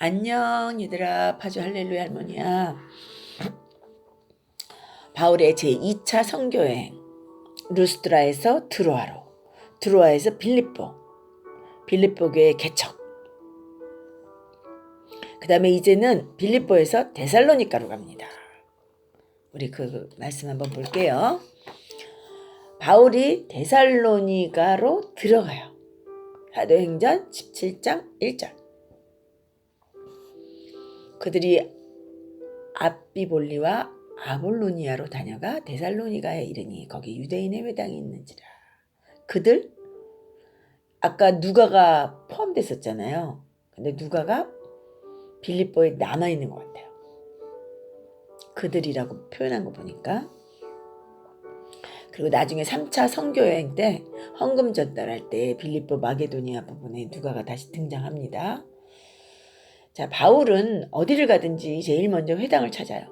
안녕 얘들아, 파주 할렐루야 할머니야. 바울의 제2차 선교여행, 루스드라에서 드로아로, 드로아에서 빌립보, 빌립보 교회 개척, 그 다음에 이제는 빌립보에서 데살로니가로 갑니다. 우리 그 말씀 한번 볼게요. 바울이 데살로니가로 들어가요. 사도행전 17장 1절. 그들이 앞비볼리와 아볼로니아로 다녀가 데살로니가에 이르니 거기 유대인의 회당이 있는지라. 그들 아까 누가가 포함됐었잖아요. 근데 누가가 빌립보에 남아있는 것 같아요. 그들이라고 표현한 거 보니까. 그리고 나중에 3차 선교여행 때 헌금 전달할 때 빌립보 마게도니아 부분에 누가가 다시 등장합니다. 자, 바울은 어디를 가든지 제일 먼저 회당을 찾아요.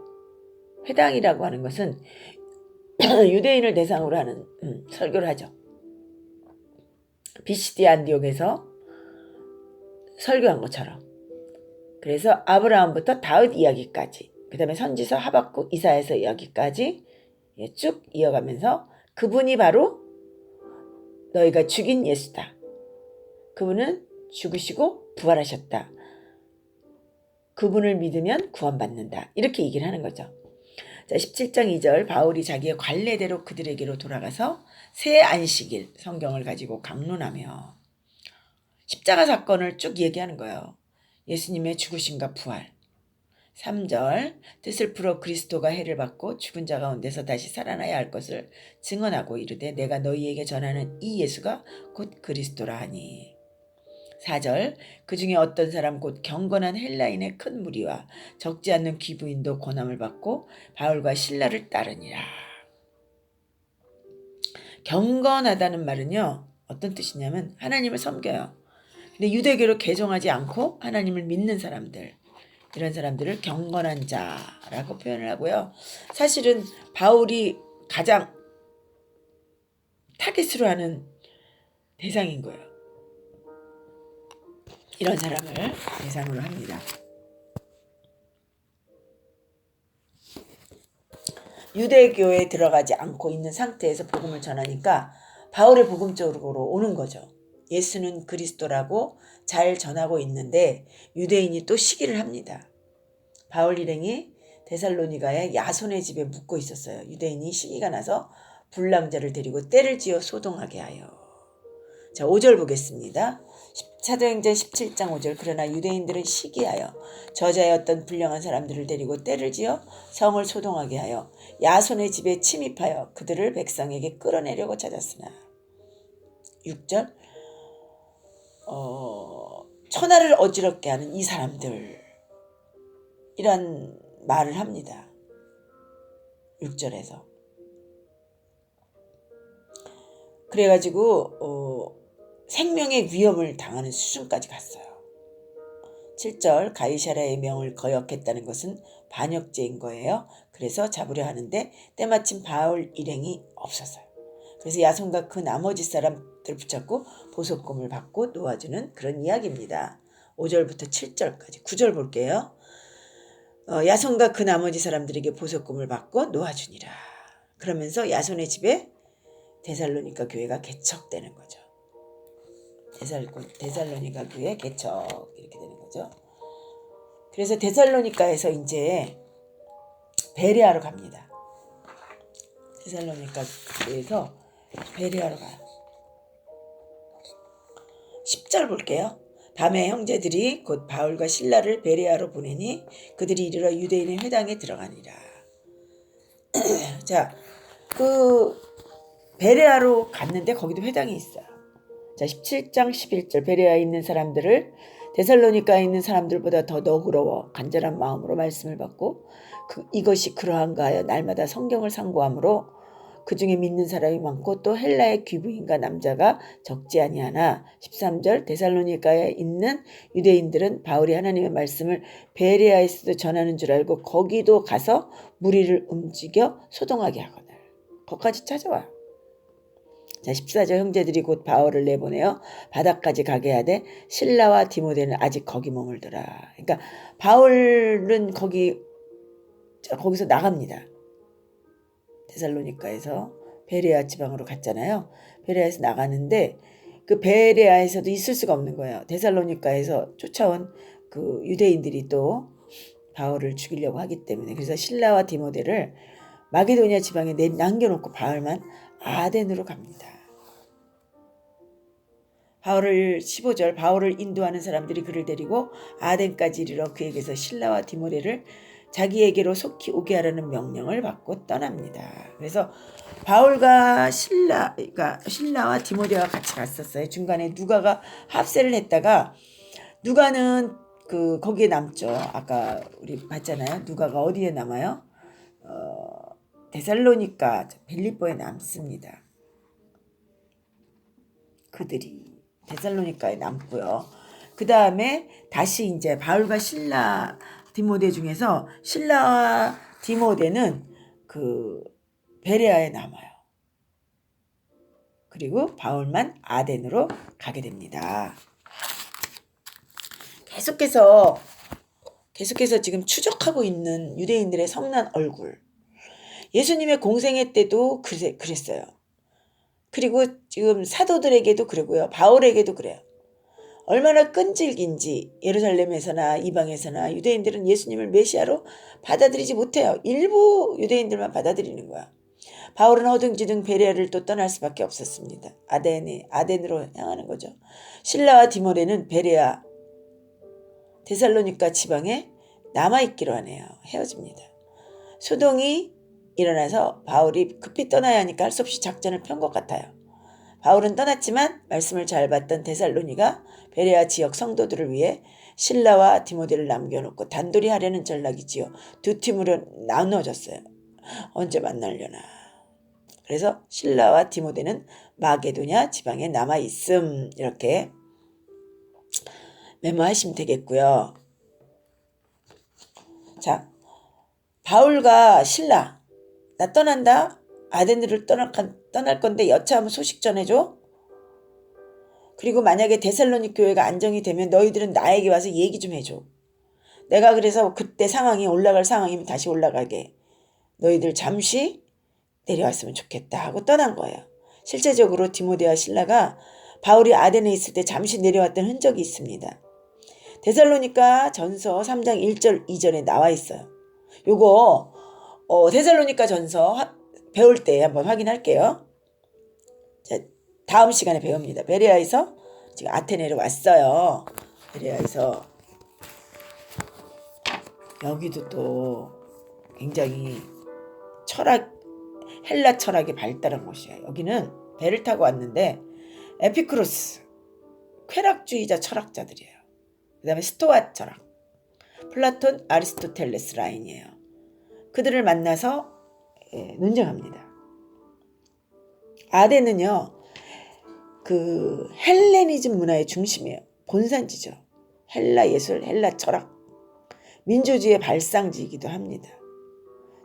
회당이라고 하는 것은 유대인을 대상으로 하는 설교를 하죠. 비시디 안디옥에서 설교한 것처럼. 그래서 아브라함부터 다윗 이야기까지, 그 다음에 선지서 하박국 이사야서 이야기까지 쭉 이어가면서 그분이 바로 너희가 죽인 예수다. 그분은 죽으시고 부활하셨다. 그분을 믿으면 구원받는다. 이렇게 얘기를 하는 거죠. 자, 17장 2절 바울이 자기의 관례대로 그들에게로 돌아가서 새 안식일 성경을 가지고 강론하며 십자가 사건을 쭉 얘기하는 거예요. 예수님의 죽으심과 부활. 3절 뜻을 풀어 그리스도가 해를 받고 죽은 자 가운데서 다시 살아나야 할 것을 증언하고 이르되 내가 너희에게 전하는 이 예수가 곧 그리스도라 하니. 4절 그 중에 어떤 사람 곧 경건한 헬라인의 큰 무리와 적지 않는 귀부인도 고난을 받고 바울과 실라를 따르니라. 경건하다는 말은요, 어떤 뜻이냐면 하나님을 섬겨요. 근데 유대교를 개종하지 않고 하나님을 믿는 사람들, 이런 사람들을 경건한 자라고 표현을 하고요. 사실은 바울이 가장 타깃으로 하는 대상인 거예요. 이런 사람을 대상으로 합니다. 유대교에 들어가지 않고 있는 상태에서 복음을 전하니까 바울의 복음 쪽으로 오는 거죠. 예수는 그리스도라고 잘 전하고 있는데 유대인이 또 시기를 합니다. 바울 일행이 데살로니가의 야손의 집에 묵고 있었어요. 유대인이 시기가 나서 불량자를 데리고 떼를 지어 소동하게 하여. 자, 5절 보겠습니다. 사도행전 17장 5절 그러나 유대인들은 시기하여 저자였던 불량한 사람들을 데리고 떼를 지어 성을 소동하게 하여 야손의 집에 침입하여 그들을 백성에게 끌어내려고 찾았으나. 6절 천하를 어지럽게 하는 이 사람들, 이런 말을 합니다. 6절에서. 그래가지고 생명의 위험을 당하는 수준까지 갔어요. 7절 가이사랴의 명을 거역했다는 것은 반역죄인 거예요. 그래서 잡으려 하는데 때마침 바울 일행이 없었어요. 그래서 야손과 그 나머지 사람들 붙잡고 보석금을 받고 놓아주는 그런 이야기입니다. 5절부터 7절까지 9절 볼게요. 야손과 그 나머지 사람들에게 보석금을 받고 놓아주니라. 그러면서 야손의 집에 데살로니가 교회가 개척되는 거죠. 데살로니가 교회 개척, 이렇게 되는 거죠. 그래서 데살로니가에서 이제 베레아로 갑니다. 데살로니가 교회에서 베레아로 가요. 10절 볼게요. 밤에 형제들이 곧 바울과 실라를 베레아로 보내니 그들이 이르러 유대인의 회당에 들어가니라. 자, 그 베레아로 갔는데 거기도 회당이 있어요. 자, 17장 11절 베레아에 있는 사람들을 데살로니가에 있는 사람들보다 더 너그러워 간절한 마음으로 말씀을 받고 이것이 그러한가 하여 날마다 성경을 상고함으로 그 중에 믿는 사람이 많고 또 헬라의 귀부인과 남자가 적지 아니하나. 13절 데살로니가에 있는 유대인들은 바울이 하나님의 말씀을 베레아에서도 전하는 줄 알고 거기도 가서 무리를 움직여 소동하게 하거늘. 거기까지 찾아와요. 자, 14절 형제들이 곧 바울을 내보내어 바다까지 가게 하되 실라와 디모데는 아직 거기 머물더라. 그러니까 바울은 거기서 나갑니다. 데살로니가에서 베레아 지방으로 갔잖아요. 베레아에서 나가는데 그 베레아에서도 있을 수가 없는 거예요. 데살로니가에서 쫓아온 그 유대인들이 또 바울을 죽이려고 하기 때문에. 그래서 실라와 디모데를 마게도니아 지방에 남겨놓고 바울만 아덴으로 갑니다. 바울을 15절 바울을 인도하는 사람들이 그를 데리고 아덴까지 이르러 그에게서 실라와 디모데를 자기에게로 속히 오게 하라는 명령을 받고 떠납니다. 그래서 바울과 실라와 디모데가 같이 갔었어요. 중간에 누가가 합세를 했다가 누가는 거기에 남죠. 아까 우리 봤잖아요. 누가가 어디에 남아요? 데살로니가 빌립보에 남습니다. 그들이 데살로니가에 남고요. 그 다음에 다시 이제 바울과 실라, 디모데 중에서 실라와 디모데는 그 베레아에 남아요. 그리고 바울만 아덴으로 가게 됩니다. 계속해서 지금 추적하고 있는 유대인들의 성난 얼굴. 예수님의 공생애 때도 그랬어요. 그리고 지금 사도들에게도 그러고요. 바울에게도 그래요. 얼마나 끈질긴지 예루살렘에서나 이방에서나 유대인들은 예수님을 메시아로 받아들이지 못해요. 일부 유대인들만 받아들이는 거야. 바울은 허둥지둥 베레아를 또 떠날 수밖에 없었습니다. 아덴으로 향하는 거죠. 실라와 디모데는 베레아, 데살로니가 지방에 남아있기로 하네요. 헤어집니다. 소동이 일어나서 바울이 급히 떠나야 하니까 할 수 없이 작전을 편 것 같아요. 바울은 떠났지만 말씀을 잘 받던 데살로니가 베레아 지역 성도들을 위해 실라와 디모데를 남겨놓고 단돌이 하려는 전략이지요. 두 팀으로 나눠졌어요. 언제 만나려나. 그래서 실라와 디모데는 마게도냐 지방에 남아있음. 이렇게 메모하시면 되겠고요. 자, 바울과 실라, 나 떠난다. 아덴으로 떠날 건데 여차하면 소식 전해줘. 그리고 만약에 데살로니 교회가 안정이 되면 너희들은 나에게 와서 얘기 좀 해줘. 내가 그래서 그때 상황이 올라갈 상황이면 다시 올라가게. 너희들 잠시 내려왔으면 좋겠다 하고 떠난 거예요. 실제적으로 디모데와 실라가 바울이 아덴에 있을 때 잠시 내려왔던 흔적이 있습니다. 데살로니가 전서 3장 1절 2절에 나와 있어요. 요거 데살로니가 전서 배울 때 한번 확인할게요. 자, 다음 시간에 배웁니다. 베레아에서 지금 아테네로 왔어요. 베레아에서 여기도 또 굉장히 헬라 철학이 발달한 곳이에요. 여기는 배를 타고 왔는데 에피쿠로스, 쾌락주의자 철학자들이에요. 그 다음에 스토아 철학, 플라톤, 아리스토텔레스 라인이에요. 그들을 만나서 논쟁합니다. 아덴은요, 그 헬레니즘 문화의 중심이에요. 본산지죠. 헬라 예술, 헬라 철학, 민주주의의 발상지이기도 합니다.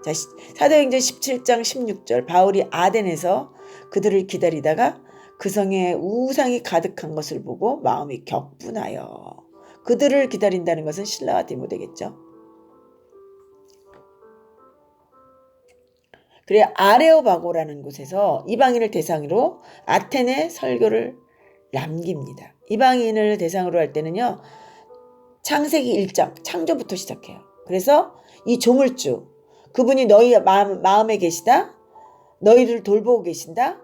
자, 사도행전 17장 16절 바울이 아덴에서 그들을 기다리다가 그 성에 우상이 가득한 것을 보고 마음이 격분하여. 그들을 기다린다는 것은 실라와 디모데겠죠. 그래 아레오바고라는 곳에서 이방인을 대상으로 아테네 설교를 남깁니다. 이방인을 대상으로 할 때는요. 창세기 1장 창조부터 시작해요. 그래서 이 조물주 그분이 너희 마음에 계시다. 너희를 돌보고 계신다.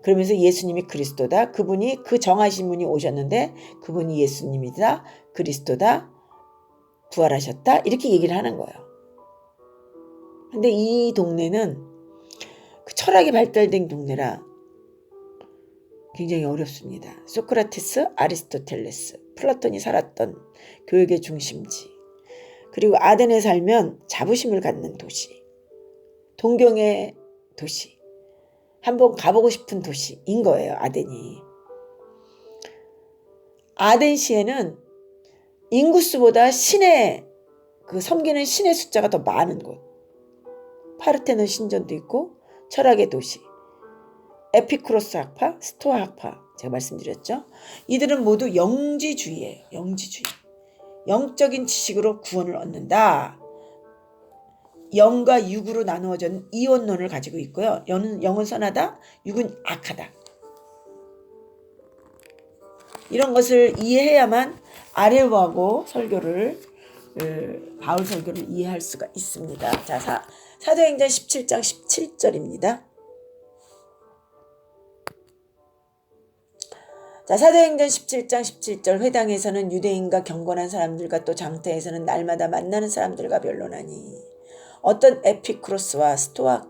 그러면서 예수님이 그리스도다. 그분이 그 정하신 분이 오셨는데 그분이 예수님이다. 그리스도다. 부활하셨다. 이렇게 얘기를 하는 거예요. 근데 이 동네는 그 철학이 발달된 동네라 굉장히 어렵습니다. 소크라테스, 아리스토텔레스, 플라톤이 살았던 교육의 중심지. 그리고 아덴에 살면 자부심을 갖는 도시. 동경의 도시. 한번 가보고 싶은 도시인 거예요. 아덴이. 아덴시에는 인구수보다 섬기는 신의 숫자가 더 많은 곳. 파르테논 신전도 있고 철학의 도시. 에피쿠로스 학파, 스토아 학파 제가 말씀드렸죠. 이들은 모두 영지주의예요. 영지주의. 영적인 지식으로 구원을 얻는다. 영과 육으로 나누어진 이원론을 가지고 있고요. 영은 선하다, 육은 악하다. 이런 것을 이해해야만 아레오하고 바울 설교를 이해할 수가 있습니다. 자, 사도행전 17장 17절입니다. 자, 사도행전 17장 17절 회당에서는 유대인과 경건한 사람들과 또 장터에서는 날마다 만나는 사람들과 변론하니 어떤 에피쿠로스와 스토아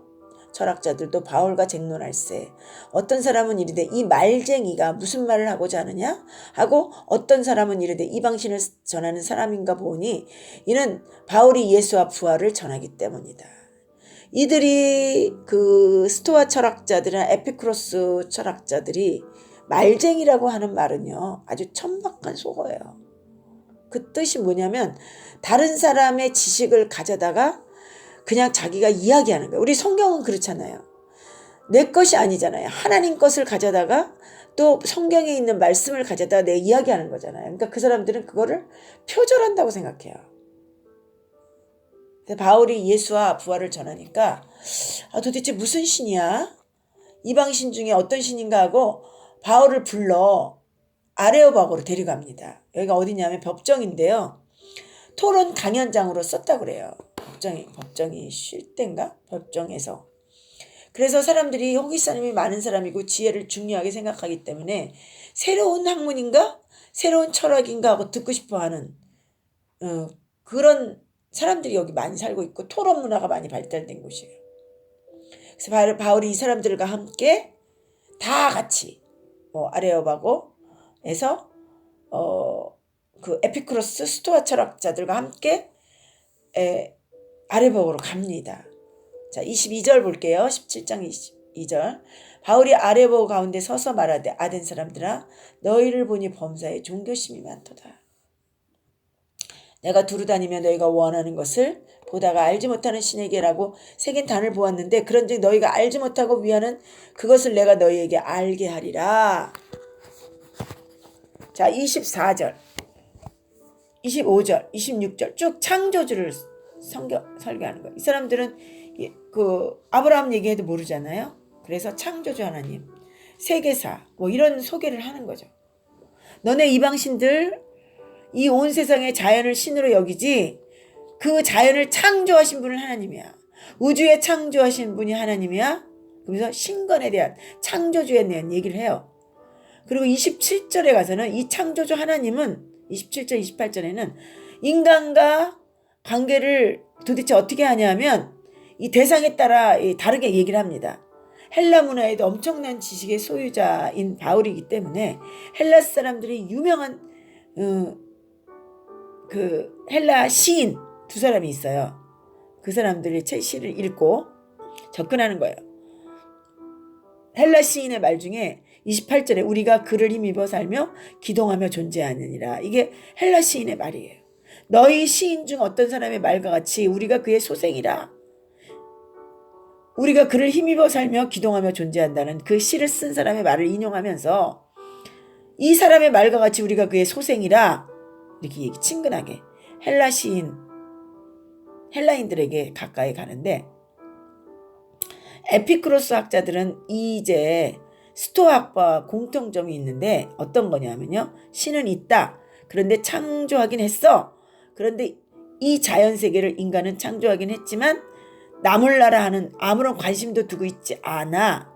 철학자들도 바울과 쟁론할세. 어떤 사람은 이르되 이 말쟁이가 무슨 말을 하고자 하느냐 하고 어떤 사람은 이르되 이방신을 전하는 사람인가 보니 이는 바울이 예수와 부활을 전하기 때문이다. 이들이 그 스토아 철학자들이나 에피쿠로스 철학자들이 말쟁이라고 하는 말은요 아주 천박한 속어예요. 그 뜻이 뭐냐면 다른 사람의 지식을 가져다가 그냥 자기가 이야기하는 거예요. 우리 성경은 그렇잖아요. 내 것이 아니잖아요. 하나님 것을 가져다가 또 성경에 있는 말씀을 가져다가 내 이야기하는 거잖아요. 그러니까 그 사람들은 그거를 표절한다고 생각해요. 바울이 예수와 부활을 전하니까 도대체 무슨 신이야? 이방신 중에 어떤 신인가 하고 바울을 불러 아레오바고로 데려갑니다. 여기가 어디냐면 법정인데요. 토론 강연장으로 썼다고 그래요. 법정이 쉴 때인가? 법정에서. 그래서 사람들이 호기심이 많은 사람이고 지혜를 중요하게 생각하기 때문에 새로운 학문인가? 새로운 철학인가 하고 듣고 싶어하는 그런 사람들이 여기 많이 살고 있고 토론 문화가 많이 발달된 곳이에요. 그래서 바울이 이 사람들과 함께 다 같이 아레오바고에서 그 에피쿠로스 스토아 철학자들과 함께 아레오바고로 갑니다. 자, 22절 볼게요. 17장 22절. 바울이 아레오바고 가운데 서서 말하되 아덴 사람들아 너희를 보니 범사에 종교심이 많도다. 내가 두루다니며 너희가 원하는 것을 보다가 알지 못하는 신에게라고 새긴 단을 보았는데 그런즉 너희가 알지 못하고 위하는 그것을 내가 너희에게 알게 하리라. 자, 24절, 25절, 26절 쭉 창조주를 설교하는 거예요. 이 사람들은 그 아브라함 얘기해도 모르잖아요. 그래서 창조주 하나님, 세계사 이런 소개를 하는 거죠. 너네 이방신들 이 온 세상의 자연을 신으로 여기지 그 자연을 창조하신 분은 하나님이야. 우주에 창조하신 분이 하나님이야. 그래서 신건에 대한 창조주에 대한 얘기를 해요. 그리고 27절에 가서는 이 창조주 하나님은 27절 28절에는 인간과 관계를 도대체 어떻게 하냐면 이 대상에 따라 다르게 얘기를 합니다. 헬라 문화에도 엄청난 지식의 소유자인 바울이기 때문에 헬라 사람들이 유명한 그 헬라 시인 두 사람이 있어요. 그 사람들이 책 시를 읽고 접근하는 거예요. 헬라 시인의 말 중에 28절에 우리가 그를 힘입어 살며 기동하며 존재하느니라. 이게 헬라 시인의 말이에요. 너희 시인 중 어떤 사람의 말과 같이 우리가 그의 소생이라. 우리가 그를 힘입어 살며 기동하며 존재한다는 그 시를 쓴 사람의 말을 인용하면서 이 사람의 말과 같이 우리가 그의 소생이라 이렇게 친근하게 헬라 시인 헬라인들에게 가까이 가는데 에피쿠로스 학자들은 이제 스토아 학파와 공통점이 있는데 어떤 거냐면요. 신은 있다. 그런데 창조하긴 했어. 그런데 이 자연세계를 인간은 창조하긴 했지만 남을 나라 하는 아무런 관심도 두고 있지 않아.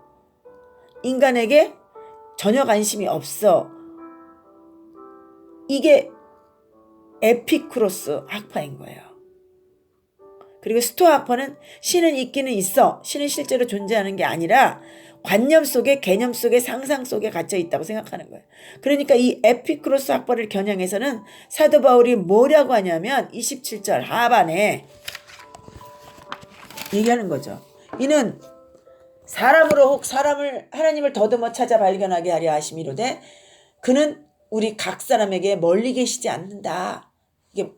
인간에게 전혀 관심이 없어. 이게 에피쿠로스 학파인 거예요. 그리고 스토아 학파는 신은 있기는 있어. 신은 실제로 존재하는 게 아니라 관념 속에 개념 속에 상상 속에 갇혀 있다고 생각하는 거예요. 그러니까 이 에피쿠로스 학파를 겨냥해서는 사도 바울이 뭐라고 하냐면 27절 하반에 얘기하는 거죠. 이는 사람으로 혹 사람을 하나님을 더듬어 찾아 발견하게 하려 하심이로되 그는 우리 각 사람에게 멀리 계시지 않는다. 이게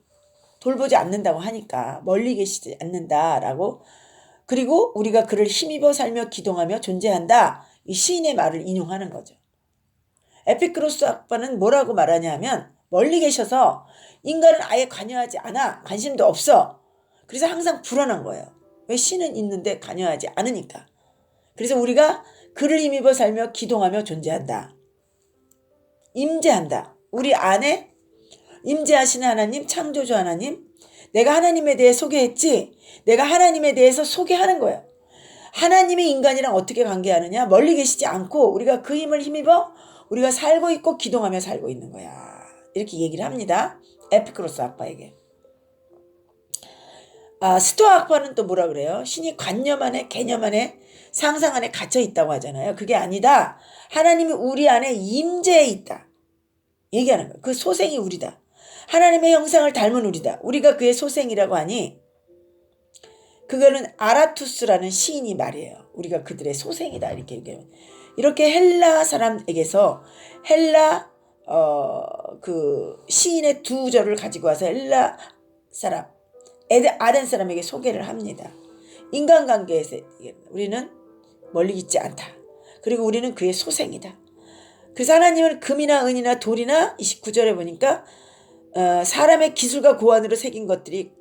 돌보지 않는다고 하니까 멀리 계시지 않는다라고. 그리고 우리가 그를 힘입어 살며 기동하며 존재한다. 이 시인의 말을 인용하는 거죠. 에피크로스 학파는 뭐라고 말하냐 하면 멀리 계셔서 인간은 아예 관여하지 않아. 관심도 없어. 그래서 항상 불안한 거예요. 왜 신은 있는데 관여하지 않으니까. 그래서 우리가 그를 힘입어 살며 기동하며 존재한다. 임재한다. 우리 안에 임재하시는 하나님, 창조주 하나님, 내가 하나님에 대해 소개했지? 내가 하나님에 대해서 소개하는 거예요. 하나님이 인간이랑 어떻게 관계하느냐? 멀리 계시지 않고 우리가 그 힘을 힘입어 우리가 살고 있고 기동하며 살고 있는 거야. 이렇게 얘기를 합니다. 에피크로스 학파에게. 스토아 학파는 또 뭐라 그래요? 신이 관념 안에, 개념 안에, 상상 안에 갇혀 있다고 하잖아요. 그게 아니다. 하나님이 우리 안에 임재해 있다. 얘기하는 거예요. 그 소생이 우리다. 하나님의 형상을 닮은 우리다. 우리가 그의 소생이라고 하니 그거는 아라투스라는 시인이 말이에요. 우리가 그들의 소생이다. 이렇게 얘기해요. 이렇게 헬라 사람에게서 헬라 그 시인의 두 절을 가지고 와서 헬라 사람 아덴 사람에게 소개를 합니다. 인간관계에서 우리는 멀리 있지 않다. 그리고 우리는 그의 소생이다. 그래서 하나님은 금이나 은이나 돌이나 29절에 보니까 사람의 기술과 고안으로 새긴 것들이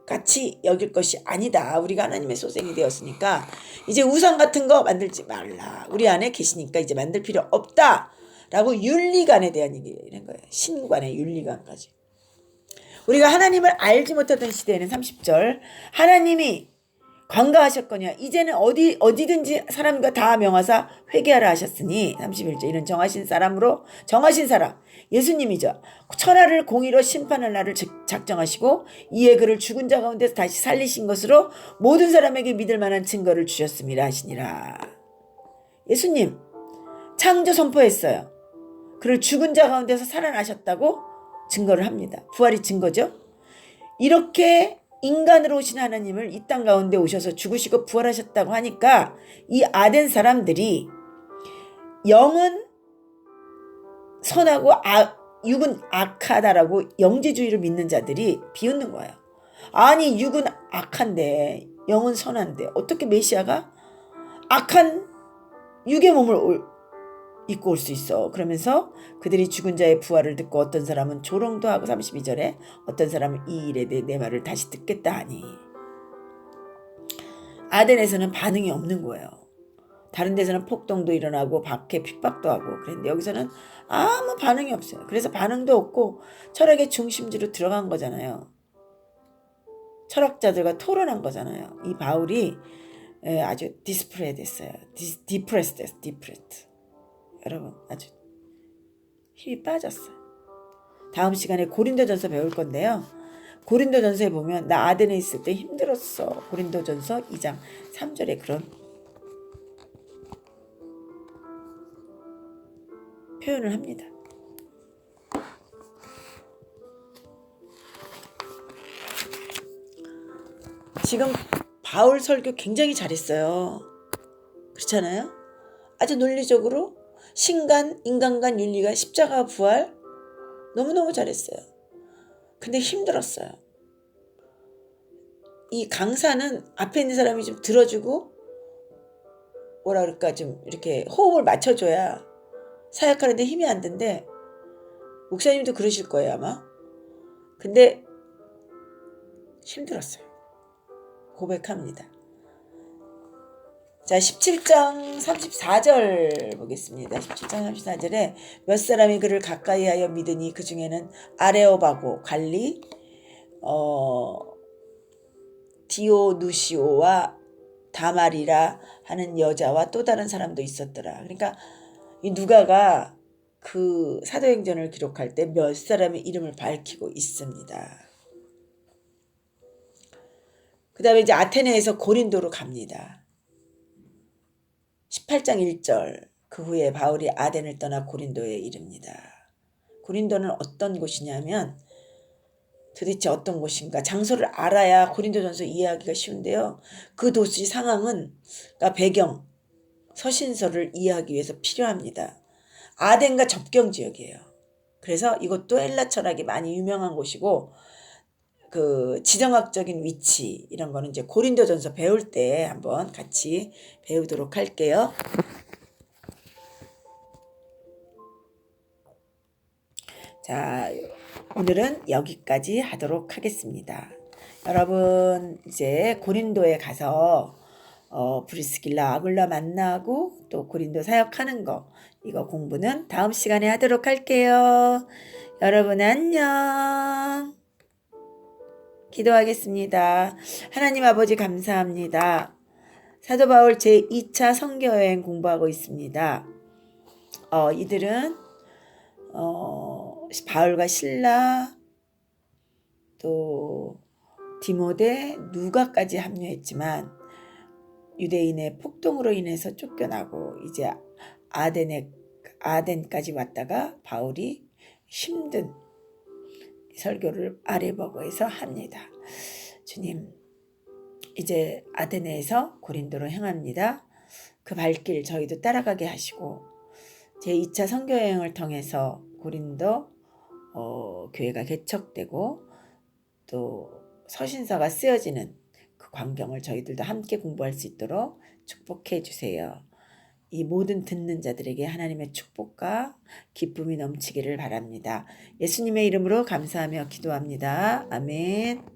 같이 여길 것이 아니다. 우리가 하나님의 소생이 되었으니까 이제 우상 같은 거 만들지 말라. 우리 안에 계시니까 이제 만들 필요 없다. 라고 윤리관에 대한 얘기를 한 거예요. 신관의 윤리관까지. 우리가 하나님을 알지 못하던 시대에는 30절 하나님이 관가하셨거냐 이제는 어디든지 사람과 다 명하사 회개하라 하셨으니 31절 이는 정하신 사람으로 정하신 사람 예수님이죠. 천하를 공의로 심판할 날을 작정하시고 이에 그를 죽은 자 가운데서 다시 살리신 것으로 모든 사람에게 믿을 만한 증거를 주셨음이라 하시니라. 예수님 창조 선포했어요. 그를 죽은 자 가운데서 살아나셨다고 증거를 합니다. 부활이 증거죠. 이렇게 인간으로 오신 하나님을 이 땅 가운데 오셔서 죽으시고 부활하셨다고 하니까 이 아덴 사람들이 영은 선하고 육은 악하다라고 영지주의를 믿는 자들이 비웃는 거예요. 아니 육은 악한데 영은 선한데 어떻게 메시아가 악한 육의 몸을 입고 올 수 있어. 그러면서 그들이 죽은 자의 부활을 듣고 어떤 사람은 조롱도 하고 32절에 어떤 사람은 이 일에 대해 내 말을 다시 듣겠다 하니 아덴에서는 반응이 없는 거예요. 다른 데서는 폭동도 일어나고 박해 핍박도 하고 그랬는데 여기서는 아무 반응이 없어요. 그래서 반응도 없고 철학의 중심지로 들어간 거잖아요. 철학자들과 토론한 거잖아요. 이 바울이 아주 디스프레 됐어요. 디프레스 됐어요. 디프레스. 여러분 아주 힘이 빠졌어요. 다음 시간에 고린도전서 배울 건데요. 고린도전서에 보면 나 아덴에 있을 때 힘들었어. 고린도전서 2장 3절에 그런 표현을 합니다. 지금 바울 설교 굉장히 잘했어요. 그렇잖아요? 아주 논리적으로 신간, 인간관, 윤리관, 십자가 부활 너무너무 잘했어요. 근데 힘들었어요. 이 강사는 앞에 있는 사람이 좀 들어주고 뭐라 그럴까 좀 이렇게 호흡을 맞춰줘야 사역하는데 힘이 안 든데 목사님도 그러실 거예요 아마. 근데 힘들었어요. 고백합니다. 자 17장 34절 보겠습니다. 17장 34절에 몇 사람이 그를 가까이 하여 믿으니 그 중에는 아레오바고 관리 디오누시오와 다말이라 하는 여자와 또 다른 사람도 있었더라. 그러니까 이 누가가 그 사도행전을 기록할 때 몇 사람의 이름을 밝히고 있습니다. 그 다음에 이제 아테네에서 고린도로 갑니다. 18장 1절 그 후에 바울이 아덴을 떠나 고린도에 이릅니다. 고린도는 어떤 곳이냐면 도대체 어떤 곳인가 장소를 알아야 고린도전서 이해하기가 쉬운데요. 그 도시 상황은 그러니까 배경 서신서를 이해하기 위해서 필요합니다. 아덴과 접경 지역이에요. 그래서 이것도 헬라 철학이 많이 유명한 곳이고 그 지정학적인 위치 이런 거는 이제 고린도전서 배울 때 한번 같이 배우도록 할게요. 자, 오늘은 여기까지 하도록 하겠습니다. 여러분 이제 고린도에 가서 브리스길라 아굴라 만나고 또 고린도 사역하는 거 이거 공부는 다음 시간에 하도록 할게요. 여러분 안녕. 기도하겠습니다. 하나님 아버지 감사합니다. 사도 바울 제2차 선교여행 공부하고 있습니다. 이들은 바울과 실라 또 디모데 누가까지 합류했지만 유대인의 폭동으로 인해서 쫓겨나고 이제 아덴까지 왔다가 바울이 힘든 설교를 아레버거에서 합니다. 주님, 이제 아테네에서 고린도로 향합니다. 그 발길 저희도 따라가게 하시고 제2차 선교여행을 통해서 고린도 교회가 개척되고 또 서신서가 쓰여지는 그 광경을 저희들도 함께 공부할 수 있도록 축복해 주세요. 이 모든 듣는 자들에게 하나님의 축복과 기쁨이 넘치기를 바랍니다. 예수님의 이름으로 감사하며 기도합니다. 아멘.